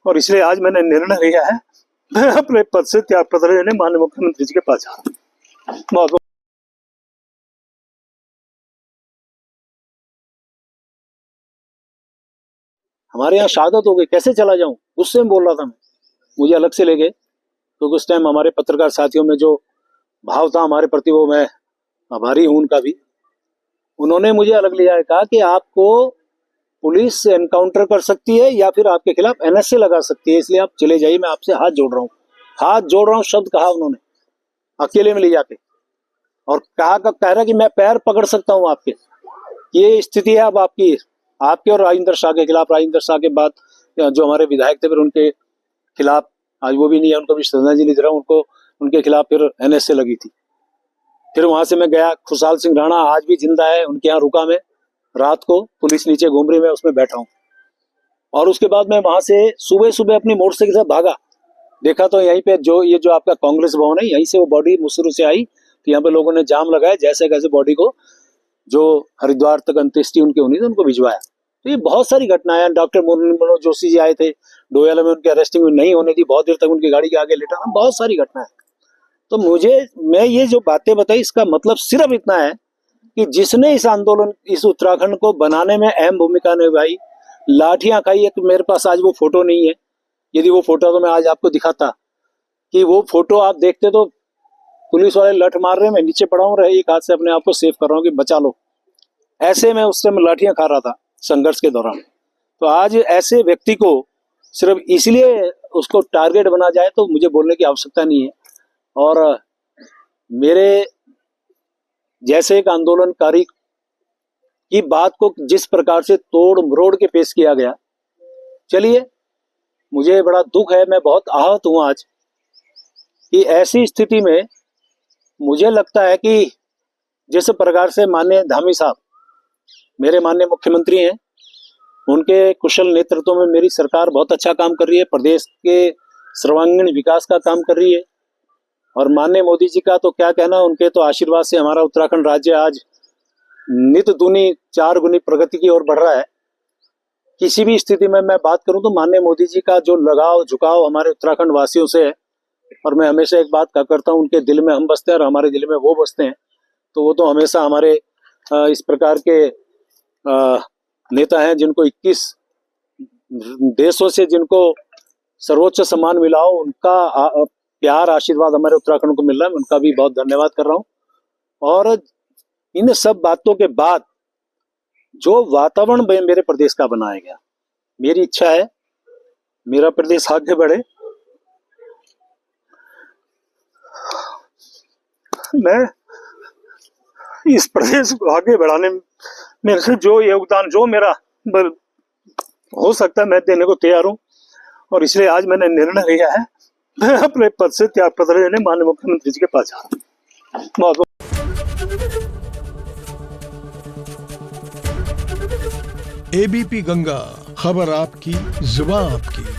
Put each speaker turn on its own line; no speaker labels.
और इसलिए आज मैंने निर्णय लिया है, मैं अपने पद से त्याग पत्र देने माननीय मुख्यमंत्री जी के पास जा रहा हूँ। बहुत हमारे यहाँ शहादत हो गई, कैसे चला जाऊं, उससे बोल रहा था मैं, मुझे अलग से ले गए। तो उस टाइम हमारे पत्रकार साथियों में जो भाव था हमारे प्रति, वो मैं आभारी हूं उनका भी। उन्होंने मुझे अलग लिया है, कहा कि आपको पुलिस एनकाउंटर कर सकती है या फिर आपके खिलाफ एनएसए लगा सकती है, इसलिए आप चले जाइए, मैं आपसे हाथ जोड़ रहा हूँ। हाथ जोड़ रहा हूँ शब्द कहा उन्होंने, अकेले में ले जाके, और कह रहा कि मैं पैर पकड़ सकता हूँ आपके। ये स्थिति है अब आपकी, आपके और राजेंद्र शाह के खिलाफ। राजेंद्र शाह के बाद जो हमारे विधायक थे, फिर उनके खिलाफ, आज वो भी नहीं है, उनको भी श्रद्धांजलि दे रहा हूँ, उनको उनके खिलाफ फिर एनएसए लगी थी। फिर वहां से मैं गया, खुशहाल सिंह राणा आज भी जिंदा है, उनके यहाँ रुका मैं रात को, पुलिस नीचे घूम रही, मैं उसमें बैठा हूँ। और उसके बाद मैं वहां से सुबह सुबह अपनी मोटरसाइकिल से भागा, देखा तो यहीं पे जो आपका कांग्रेस भवन है, यहीं से वो बॉडी मुसरू से आई। तो यहाँ पे लोगों ने जाम लगाया, जैसे कैसे बॉडी को जो हरिद्वार तक अंत्येष्टि उनकी होनी थी उनको भिजवाया। तो ये बहुत सारी घटनाएं। डॉक्टर मनोज जोशी जी आए थे डोयाला में, उनकी अरेस्टिंग नहीं होने दी, बहुत देर तक उनकी गाड़ी के आगे लेटा रहा, बहुत सारी घटनाएं। तो मैं ये जो बातें बताई, इसका मतलब सिर्फ इतना है कि जिसने इस आंदोलन, इस उत्तराखंड को बनाने में अहम भूमिका निभाई, लाठियां खाई। एक मेरे पास आज वो फोटो नहीं है, यदि वो फोटो तो मैं आज आपको दिखाता, कि वो फोटो आप देखते तो पुलिस वाले लठ मार रहे हैं, मैं नीचे पड़ा हूँ, एक हाथ से अपने आप को सेव कर रहा हूँ कि बचा लो। ऐसे में उस समय लाठियां खा रहा था संघर्ष के दौरान। तो आज ऐसे व्यक्ति को सिर्फ इसलिए उसको टारगेट बना जाए तो मुझे बोलने की आवश्यकता नहीं है। और मेरे जैसे एक आंदोलनकारी की बात को जिस प्रकार से तोड़ मरोड़ के पेश किया गया, चलिए मुझे बड़ा दुख है, मैं बहुत आहत हूं आज कि ऐसी स्थिति में मुझे लगता है कि जिस प्रकार से माननीय धामी साहब, मेरे माननीय मुख्यमंत्री हैं, उनके कुशल नेतृत्व में मेरी सरकार बहुत अच्छा काम कर रही है, प्रदेश के सर्वांगीण विकास का काम कर रही है। और माननीय मोदी जी का तो क्या कहना, उनके तो आशीर्वाद से हमारा उत्तराखंड राज्य आज नित दुनी 4 गुनी प्रगति की ओर बढ़ रहा है। किसी भी स्थिति में मैं बात करूं तो माननीय मोदी जी का जो लगाव झुकाव हमारे उत्तराखंड वासियों से है, और मैं हमेशा एक बात कहा करता हूं, उनके दिल में हम बसते हैं और हमारे दिल में वो बसते हैं। तो वो तो हमेशा हमारे इस प्रकार के नेता हैं जिनको 21 देशों से जिनको सर्वोच्च सम्मान मिला हो, उनका प्यार आशीर्वाद हमारे उत्तराखंड को मिल रहा है, मैं उनका भी बहुत धन्यवाद कर रहा हूं। और इन सब बातों के बाद जो वातावरण मेरे प्रदेश का बनाया गया, मेरी इच्छा है मेरा प्रदेश आगे बढ़े। मैं इस प्रदेश को आगे बढ़ाने में मेरे से जो योगदान, जो मेरा हो सकता है, मैं देने को तैयार हूं। और इसलिए आज मैंने निर्णय लिया है, मैं अपने पद से त्याग पत्र देने माननीय मुख्यमंत्री जी के पास जा रहा हूं। बहुत
एबीपी गंगा, खबर आपकी, जुबान आपकी।